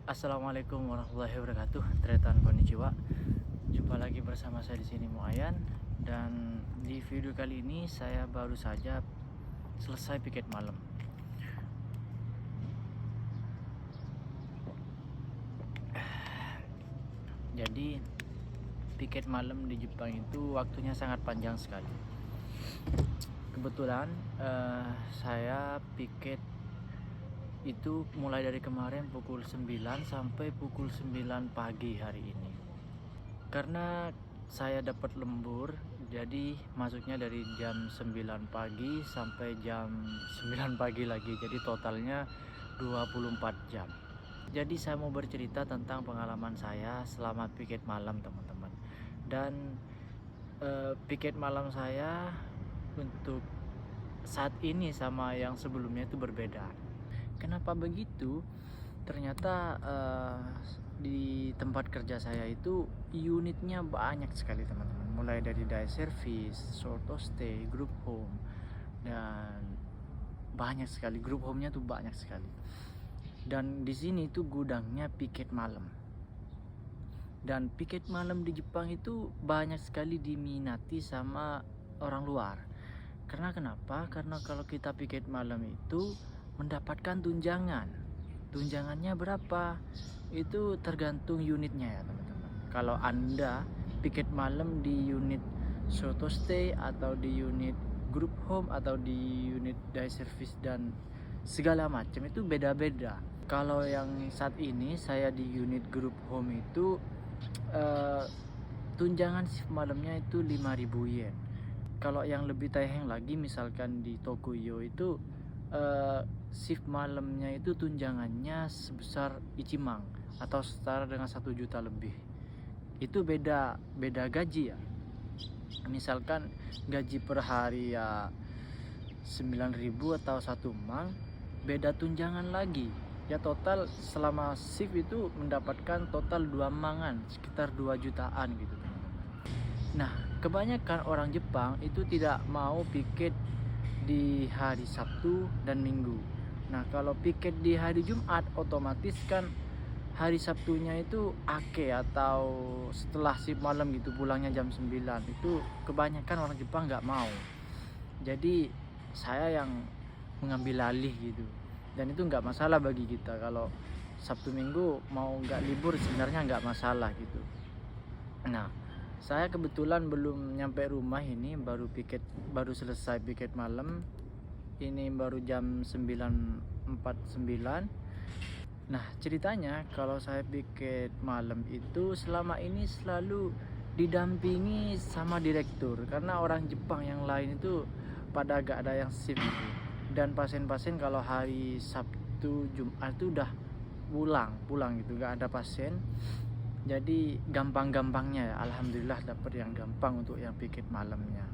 Assalamualaikum warahmatullahi wabarakatuh. Tretan konnichiwa. Jumpa lagi bersama saya di sini Muayan, dan di video kali ini saya baru saja selesai piket malam. Jadi piket malam di Jepang itu waktunya sangat panjang sekali. Kebetulan saya piket itu mulai dari kemarin pukul 9 sampai pukul 9 pagi hari ini. Karena saya dapat lembur, jadi masuknya dari jam 9 pagi sampai jam 9 pagi lagi. Jadi totalnya 24 jam. Jadi saya mau bercerita tentang pengalaman saya selama piket malam, teman-teman. Dan piket malam saya untuk saat ini sama yang sebelumnya itu berbeda. Kenapa begitu? Ternyata di tempat kerja saya itu unitnya banyak sekali, teman-teman. Mulai dari day service, short stay, group home, dan banyak sekali. Group home-nya tuh banyak sekali. Dan di sini tuh gudangnya piket malam. Dan piket malam di Jepang itu banyak sekali diminati sama orang luar. Karena kenapa? Karena kalau kita piket malam itu mendapatkan tunjangan. Tunjangannya berapa? Itu tergantung unitnya ya, teman-teman. Kalau Anda piket malam di unit short stay atau di unit group home atau di unit day service dan segala macam, itu beda-beda. Kalau yang saat ini saya di unit group home itu tunjangan shift malamnya itu 5.000 yen. Kalau yang lebih tayang lagi, misalkan di Tokuyo itu shift malamnya itu tunjangannya sebesar Ichimang atau setara dengan 1 juta lebih. Itu beda gaji ya. Misalkan gaji per hari ya 9.000 atau 1 mang, beda tunjangan lagi. Ya total selama shift itu mendapatkan total 2 mangan, sekitar 2 jutaan gitu, teman-teman. Nah, kebanyakan orang Jepang itu tidak mau piket di hari Sabtu dan Minggu. Nah, kalau piket di hari Jumat, otomatis kan hari Sabtunya itu ake atau setelah shift malam gitu, pulangnya jam 9. Itu kebanyakan orang Jepang nggak mau. Jadi saya yang mengambil alih gitu. Dan itu nggak masalah bagi kita. Kalau Sabtu Minggu mau nggak libur sebenarnya nggak masalah gitu. Nah, saya kebetulan belum nyampe rumah ini, baru selesai piket malam. Ini baru jam 9.49. Nah, ceritanya kalau saya piket malam itu selama ini selalu didampingi sama direktur, karena orang Jepang yang lain itu pada agak ada yang shift gitu. Dan pasien-pasien kalau hari Sabtu Jumat itu udah pulang gitu, nggak ada pasien. Jadi gampang-gampangnya ya, alhamdulillah dapat yang gampang untuk yang piket malamnya.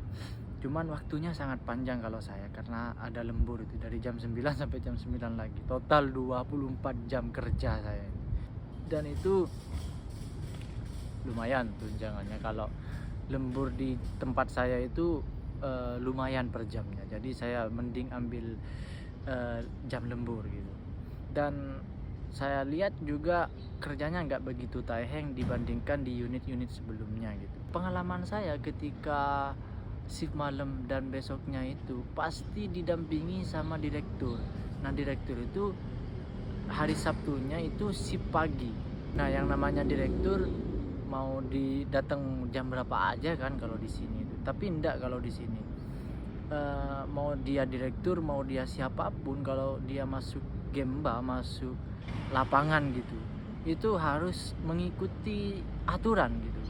Cuman waktunya sangat panjang kalau saya, karena ada lembur itu dari jam 9 sampai jam 9 lagi. Total 24 jam kerja saya. Dan itu lumayan tunjangannya. Kalau lembur di tempat saya itu lumayan per jamnya. Jadi saya mending ambil jam lembur gitu. Dan saya lihat juga kerjanya nggak begitu tayeng dibandingkan di unit-unit sebelumnya gitu. Pengalaman saya ketika shift malam dan besoknya itu pasti didampingi sama direktur. Nah, direktur itu hari Sabtunya itu shift pagi. Nah, yang namanya direktur mau datang jam berapa aja kan kalau di sini itu. Tapi enggak kalau di sini. Mau dia direktur, mau dia siapapun, kalau dia masuk gemba, masuk lapangan gitu, itu harus mengikuti aturan gitu,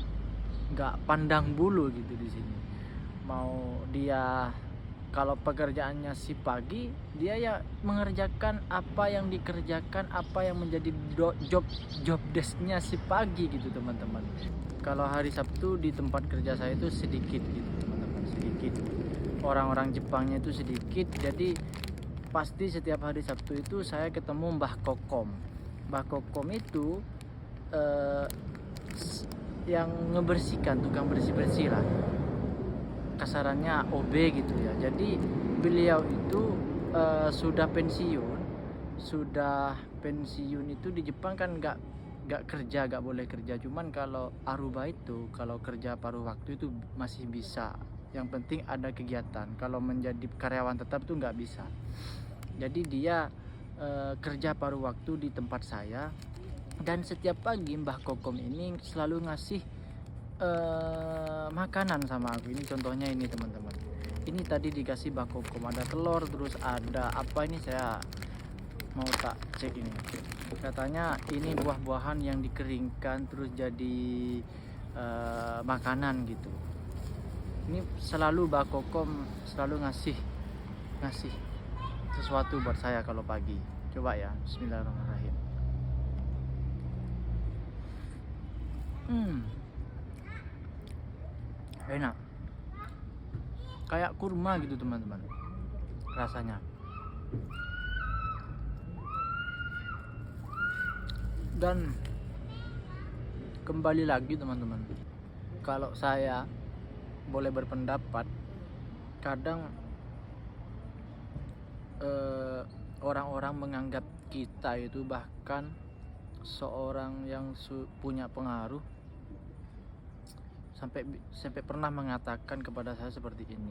nggak pandang bulu gitu di sini. Mau dia kalau pekerjaannya si pagi, dia ya mengerjakan apa yang dikerjakan, apa yang menjadi job desknya si pagi gitu, teman-teman. Kalau hari Sabtu di tempat kerja saya itu sedikit gitu, teman-teman, sedikit. Orang-orang Jepangnya itu sedikit, jadi pasti setiap hari Sabtu itu saya ketemu Mbah Kokom. Mbah Kokom itu yang ngebersihkan, tukang bersih-bersih lah, kasarannya OB gitu ya. Jadi beliau itu sudah pensiun, sudah pensiun itu di Jepang kan nggak kerja, nggak boleh kerja. Cuman kalau aruba itu, kalau kerja paruh waktu itu masih bisa. Yang penting ada kegiatan. Kalau menjadi karyawan tetap tuh nggak bisa. Jadi dia kerja paruh waktu di tempat saya, dan setiap pagi Mbah Kokom ini selalu ngasih makanan sama aku. Ini contohnya ini teman-teman. Ini tadi dikasih Mbah Kokom, ada telur, terus ada apa ini, saya mau tak cek ini. Katanya ini buah-buahan yang dikeringkan terus jadi makanan gitu. Ini selalu Mbah Kokom selalu ngasih sesuatu buat saya kalau pagi. Coba ya, bismillahirrahmanirrahim. Enak, kayak kurma gitu teman-teman rasanya. Dan kembali lagi teman-teman, kalau saya boleh berpendapat, kadang orang-orang menganggap kita itu, bahkan seorang yang punya pengaruh sampai pernah mengatakan kepada saya seperti ini,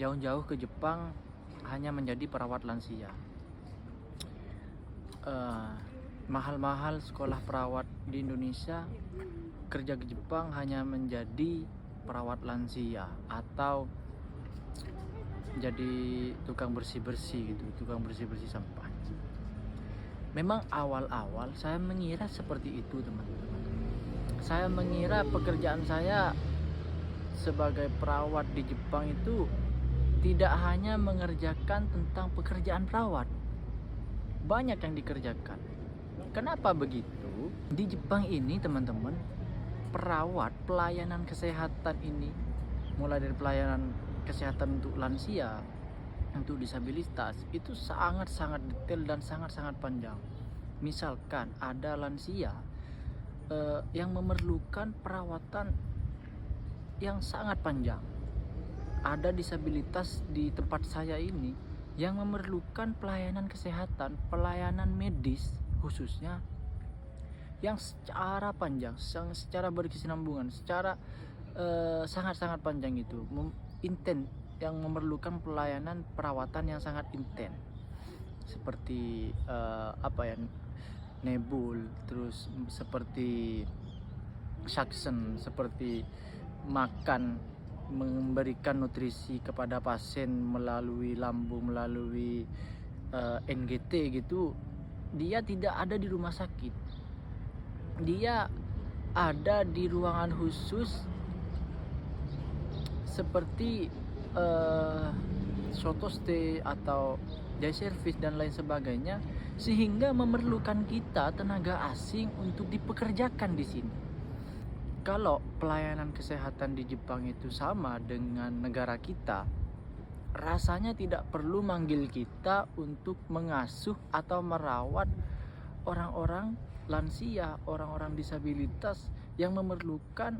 jauh-jauh ke Jepang hanya menjadi perawat lansia. Mahal-mahal sekolah perawat di Indonesia, kerja ke Jepang hanya menjadi perawat lansia atau jadi tukang bersih-bersih gitu, tukang bersih-bersih sampah. Memang awal-awal saya mengira seperti itu teman-teman. Saya mengira pekerjaan saya sebagai perawat di Jepang itu tidak hanya mengerjakan tentang pekerjaan perawat, banyak yang dikerjakan. Kenapa begitu? Di Jepang ini teman-teman, perawat, pelayanan kesehatan ini, mulai dari pelayanan kesehatan untuk lansia, untuk disabilitas, itu sangat-sangat detail dan sangat-sangat panjang. Misalkan ada lansia yang memerlukan perawatan yang sangat panjang. Ada disabilitas di tempat saya ini yang memerlukan pelayanan kesehatan, pelayanan medis khususnya, yang secara panjang, secara berkesinambungan, secara sangat-sangat panjang itu, intens, yang memerlukan pelayanan perawatan yang sangat intens, seperti nebul, terus seperti suction, seperti makan, memberikan nutrisi kepada pasien melalui lambung, melalui NGT gitu. Dia tidak ada di rumah sakit, dia ada di ruangan khusus seperti shuttle stay atau day service dan lain sebagainya, sehingga memerlukan kita tenaga asing untuk dipekerjakan di sini. Kalau pelayanan kesehatan di Jepang itu sama dengan negara kita, rasanya tidak perlu manggil kita untuk mengasuh atau merawat orang-orang lansia, orang-orang disabilitas yang memerlukan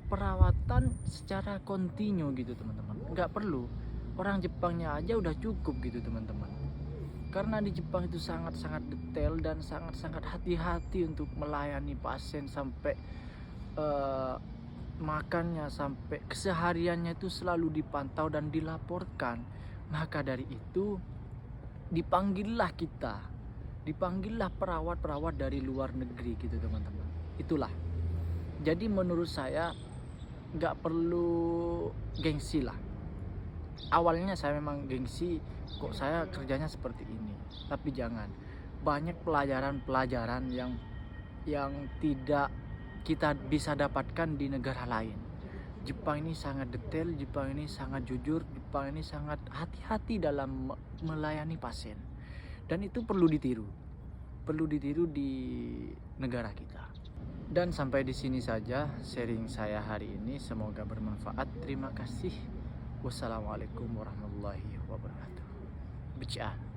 perawatan secara kontinu gitu teman-teman. Nggak perlu, orang Jepangnya aja udah cukup gitu teman-teman. Karena di Jepang itu sangat-sangat detail dan sangat-sangat hati-hati untuk melayani pasien, sampai makannya, sampai kesehariannya itu selalu dipantau dan dilaporkan. Maka dari itu dipanggillah perawat-perawat dari luar negeri gitu teman-teman. Itulah. Jadi menurut saya nggak perlu gengsi lah. Awalnya saya memang gengsi, kok saya kerjanya seperti ini. Tapi jangan. Banyak pelajaran-pelajaran yang tidak kita bisa dapatkan di negara lain. Jepang ini sangat detail, Jepang ini sangat jujur, Jepang ini sangat hati-hati dalam melayani pasien. Dan itu perlu ditiru di negara kita. Dan sampai di sini saja sharing saya hari ini, semoga bermanfaat. Terima kasih. Wassalamualaikum warahmatullahi wabarakatuh. Bicaan.